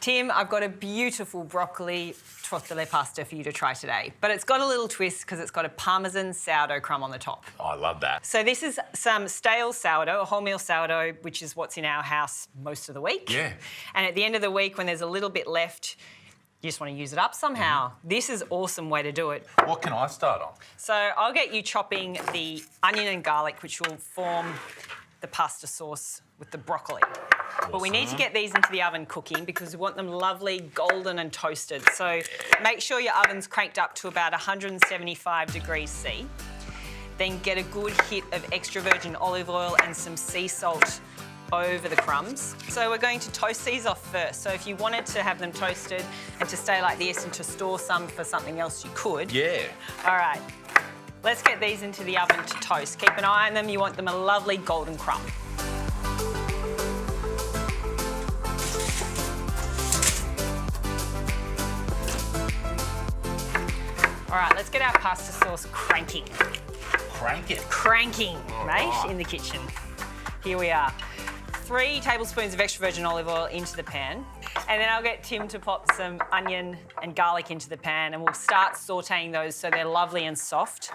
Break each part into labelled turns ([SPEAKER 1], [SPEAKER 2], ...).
[SPEAKER 1] Tim, I've got a beautiful broccoli trottole pasta for you to try today, but it's got a little twist because it's got a Parmesan sourdough crumb on the top.
[SPEAKER 2] Oh, I love that.
[SPEAKER 1] So this is some stale sourdough, a wholemeal sourdough, which is what's in our house most of the week.
[SPEAKER 2] Yeah.
[SPEAKER 1] And at the end of the week, when there's a little bit left, you just want to use it up somehow. This is an awesome way to do it.
[SPEAKER 2] What can I start on?
[SPEAKER 1] So I'll get you chopping the onion and garlic, which will form the pasta sauce with the broccoli. Awesome. But we need to get these into the oven cooking because we want them lovely golden and toasted. So make sure your oven's cranked up to about 175 degrees C. Then get a good hit of extra virgin olive oil and some sea salt over the crumbs. So we're going to toast these off first. So if you wanted to have them toasted and to stay like this and to store some for something else, you could.
[SPEAKER 2] Yeah.
[SPEAKER 1] All right, let's get these into the oven to toast. Keep an eye on them. You want them a lovely golden crumb. All right, let's get our pasta sauce cranking.
[SPEAKER 2] Crank it.
[SPEAKER 1] Cranking, mate,
[SPEAKER 2] right.
[SPEAKER 1] in the kitchen. Here we are. 3 tablespoons of extra virgin olive oil into the pan. And then I'll get Tim to pop some onion and garlic into the pan and we'll start sauteing those so they're lovely and soft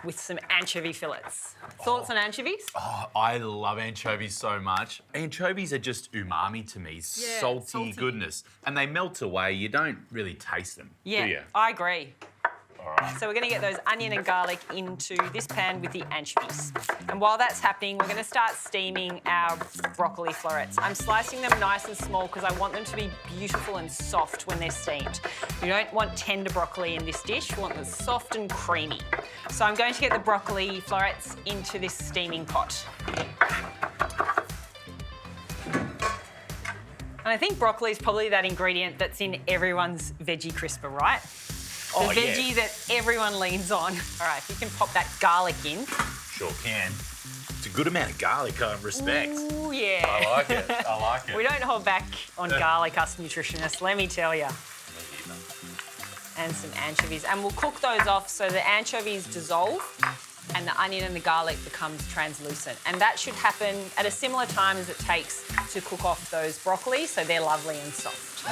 [SPEAKER 1] with some anchovy fillets. Thoughts on anchovies?
[SPEAKER 2] Oh, I love anchovies so much. Anchovies are just umami to me, salty goodness. And they melt away, you don't really taste them, do you?
[SPEAKER 1] I agree.
[SPEAKER 2] All right.
[SPEAKER 1] So we're going to get those onion and garlic into this pan with the anchovies. And while that's happening, we're going to start steaming our broccoli florets. I'm slicing them nice and small because I want them to be beautiful and soft when they're steamed. You don't want tender broccoli in this dish, you want them soft and creamy. So I'm going to get the broccoli florets into this steaming pot. And I think broccoli is probably that ingredient that's in everyone's veggie crisper, right? The veggie that everyone leans on. All right, if you can pop that garlic in.
[SPEAKER 2] Sure can. It's a good amount of garlic, I respect.
[SPEAKER 1] Ooh, yeah.
[SPEAKER 2] I like it, I like it.
[SPEAKER 1] We don't hold back on garlic, us nutritionists, let me tell you. And some anchovies. And we'll cook those off so the anchovies dissolve and the onion and the garlic becomes translucent. And that should happen at a similar time as it takes to cook off those broccoli so they're lovely and soft.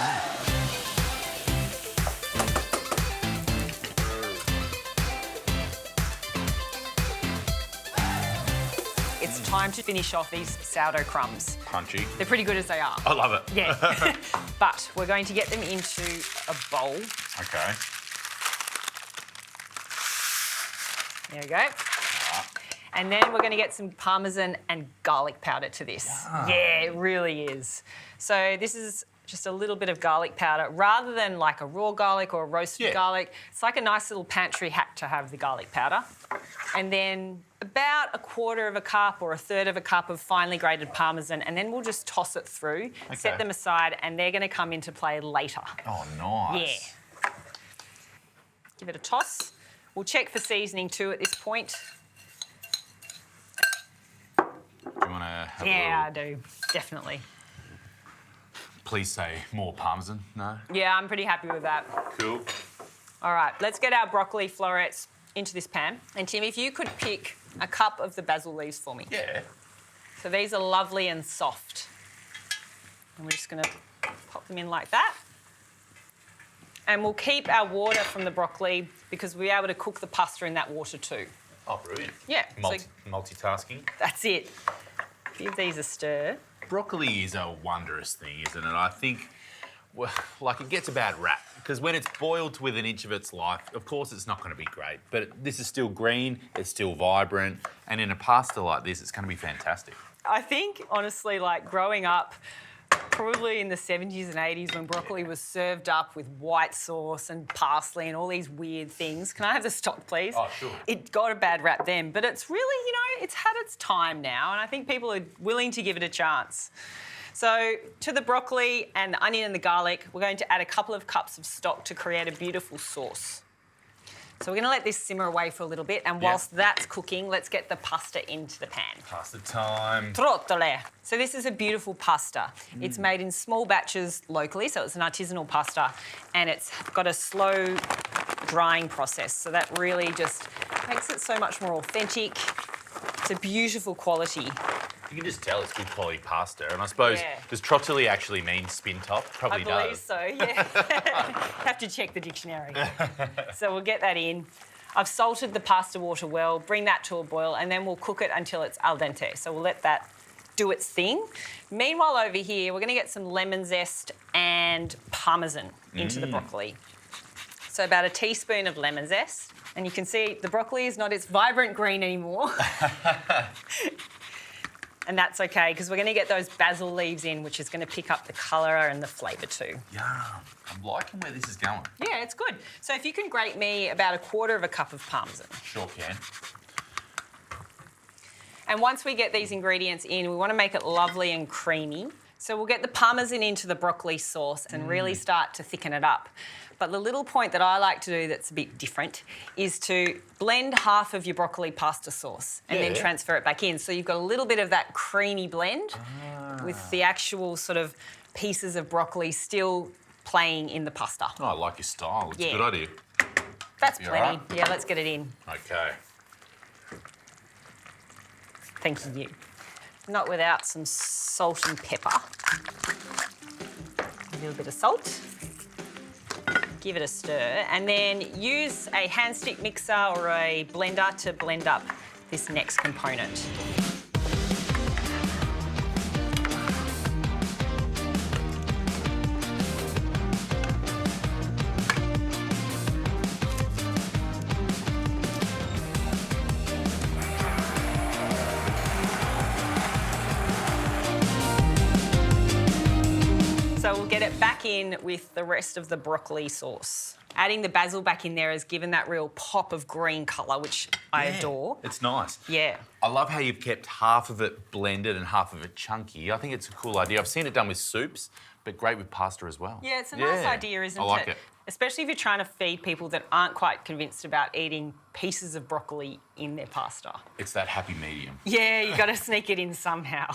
[SPEAKER 1] It's time to finish off these sourdough crumbs.
[SPEAKER 2] Crunchy.
[SPEAKER 1] They're pretty good as they are.
[SPEAKER 2] I love it.
[SPEAKER 1] Yeah. But we're going to get them into a bowl.
[SPEAKER 2] Okay.
[SPEAKER 1] There we go. And then we're going to get some Parmesan and garlic powder to this. Yeah, it really is. So this is just a little bit of garlic powder. Rather than like a raw garlic or a roasted garlic, it's like a nice little pantry hack to have the garlic powder. And then about 1/4 cup or 1/3 cup of finely grated Parmesan, and then we'll just toss it through, set them aside, and they're going to come into play later.
[SPEAKER 2] Oh, nice.
[SPEAKER 1] Yeah. Give it a toss. We'll check for seasoning too at this point.
[SPEAKER 2] Do you want to have
[SPEAKER 1] I do, definitely.
[SPEAKER 2] Please say more Parmesan, no?
[SPEAKER 1] Yeah, I'm pretty happy with that.
[SPEAKER 2] Cool.
[SPEAKER 1] All right, let's get our broccoli florets into this pan. And Tim, if you could pick a cup of the basil leaves for me.
[SPEAKER 2] Yeah.
[SPEAKER 1] So these are lovely and soft. And we're just going to pop them in like that. And we'll keep our water from the broccoli because we'll be able to cook the pasta in that water too.
[SPEAKER 2] Oh, brilliant.
[SPEAKER 1] Yeah.
[SPEAKER 2] Multitasking.
[SPEAKER 1] That's it. Give these a stir.
[SPEAKER 2] Broccoli is a wondrous thing, isn't it? I think, well, like it gets a bad rap because when it's boiled to within an inch of its life, of course it's not going to be great, but this is still green, it's still vibrant, and in a pasta like this, it's going to be fantastic.
[SPEAKER 1] I think, honestly, like growing up, probably in the 70s and 80s when broccoli was served up with white sauce and parsley and all these weird things. Can I have the stock, please?
[SPEAKER 2] Oh, sure.
[SPEAKER 1] It got a bad rap then, but it's really, it's had its time now, and I think people are willing to give it a chance. So to the broccoli and the onion and the garlic, we're going to add a couple of cups of stock to create a beautiful sauce. So we're going to let this simmer away for a little bit, and whilst that's cooking, let's get the pasta into the pan.
[SPEAKER 2] Pasta time.
[SPEAKER 1] Trottole. So this is a beautiful pasta. It's made in small batches locally, so it's an artisanal pasta, and it's got a slow drying process. So that really just makes it so much more authentic. It's a beautiful quality.
[SPEAKER 2] You can just tell it's good quality pasta. And I suppose,
[SPEAKER 1] Yeah.
[SPEAKER 2] does Trottole actually mean spin top? Probably
[SPEAKER 1] I believe
[SPEAKER 2] does.
[SPEAKER 1] so, yeah. Have to check the dictionary. So we'll get that in. I've salted the pasta water well, bring that to a boil, and then we'll cook it until it's al dente. So we'll let that do its thing. Meanwhile, over here, we're going to get some lemon zest and Parmesan into the broccoli. So about a teaspoon of lemon zest. And you can see the broccoli is not its vibrant green anymore. And that's okay, because we're going to get those basil leaves in, which is going to pick up the colour and the flavour too.
[SPEAKER 2] Yeah, I'm liking where this is going.
[SPEAKER 1] Yeah, it's good. So if you can grate me about 1/4 cup of Parmesan.
[SPEAKER 2] Sure can.
[SPEAKER 1] And once we get these ingredients in, we want to make it lovely and creamy. So we'll get the Parmesan into the broccoli sauce and really start to thicken it up. But the little point that I like to do that's a bit different is to blend half of your broccoli pasta sauce and then transfer it back in. So you've got a little bit of that creamy blend with the actual sort of pieces of broccoli still playing in the pasta.
[SPEAKER 2] Oh, I like your style. It's
[SPEAKER 1] Yeah.
[SPEAKER 2] a good idea.
[SPEAKER 1] That's
[SPEAKER 2] You
[SPEAKER 1] plenty.
[SPEAKER 2] all right?
[SPEAKER 1] Yeah, let's get it in.
[SPEAKER 2] Okay.
[SPEAKER 1] Thank you. Not without some salt and pepper. A little bit of salt. Give it a stir, and then use a hand stick mixer or a blender to blend up this next component. So we'll get it back in with the rest of the broccoli sauce. Adding the basil back in there has given that real pop of green colour, which I adore.
[SPEAKER 2] It's nice.
[SPEAKER 1] Yeah.
[SPEAKER 2] I love how you've kept half of it blended and half of it chunky. I think it's a cool idea. I've seen it done with soups, but great with pasta as well.
[SPEAKER 1] Yeah, it's a nice idea, isn't it?
[SPEAKER 2] I like it.
[SPEAKER 1] Especially if you're trying to feed people that aren't quite convinced about eating pieces of broccoli in their pasta.
[SPEAKER 2] It's that happy medium.
[SPEAKER 1] Yeah, you've got to sneak it in somehow.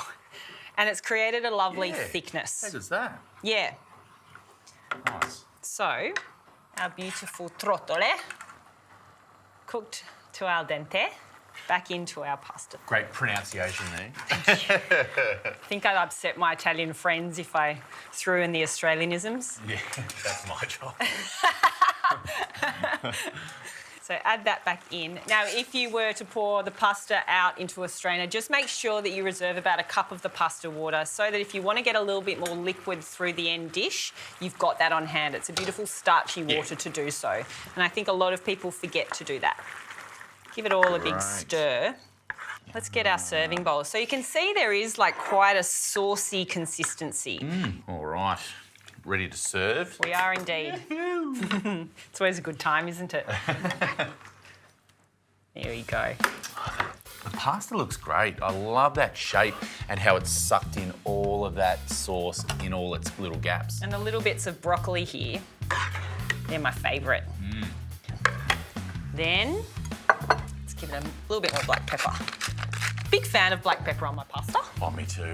[SPEAKER 1] And it's created a lovely thickness.
[SPEAKER 2] How does that?
[SPEAKER 1] Yeah.
[SPEAKER 2] Nice.
[SPEAKER 1] So, our beautiful trottole, cooked to al dente, back into our pasta.
[SPEAKER 2] Great pronunciation there.
[SPEAKER 1] I think I'd upset my Italian friends if I threw in the Australianisms.
[SPEAKER 2] Yeah, that's my job.
[SPEAKER 1] So add that back in. Now, if you were to pour the pasta out into a strainer, just make sure that you reserve about 1 cup of the pasta water so that if you want to get a little bit more liquid through the end dish, you've got that on hand. It's a beautiful starchy water to do so. And I think a lot of people forget to do that. Give it all a big stir. Let's get our serving bowl. So you can see there is like quite a saucy consistency.
[SPEAKER 2] All right. Ready to serve?
[SPEAKER 1] We are indeed. It's always a good time, isn't it? There we go.
[SPEAKER 2] The pasta looks great. I love that shape and how it's sucked in all of that sauce in all its little gaps.
[SPEAKER 1] And the little bits of broccoli here, they're my favourite. Then, let's give it a little bit more black pepper. Big fan of black pepper on my pasta.
[SPEAKER 2] Oh, me too.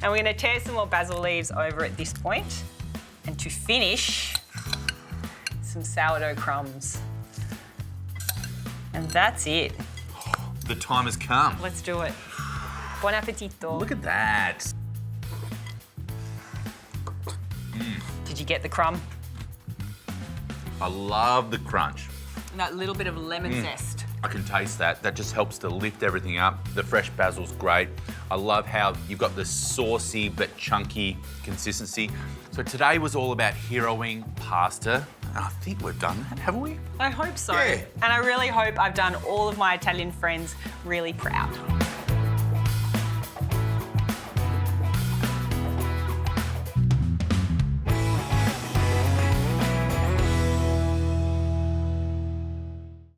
[SPEAKER 1] And we're going to tear some more basil leaves over at this point. And to finish, some sourdough crumbs. And that's it.
[SPEAKER 2] The time has come.
[SPEAKER 1] Let's do it. Buon appetito.
[SPEAKER 2] Look at that.
[SPEAKER 1] Did you get the crumb?
[SPEAKER 2] I love the crunch.
[SPEAKER 1] And that little bit of lemon zest.
[SPEAKER 2] I can taste that. That just helps to lift everything up. The fresh basil's great. I love how you've got this saucy but chunky consistency. So today was all about heroing pasta. And I think we've done that, haven't we?
[SPEAKER 1] I hope so.
[SPEAKER 2] Yeah.
[SPEAKER 1] And I really hope I've done all of my Italian friends really proud.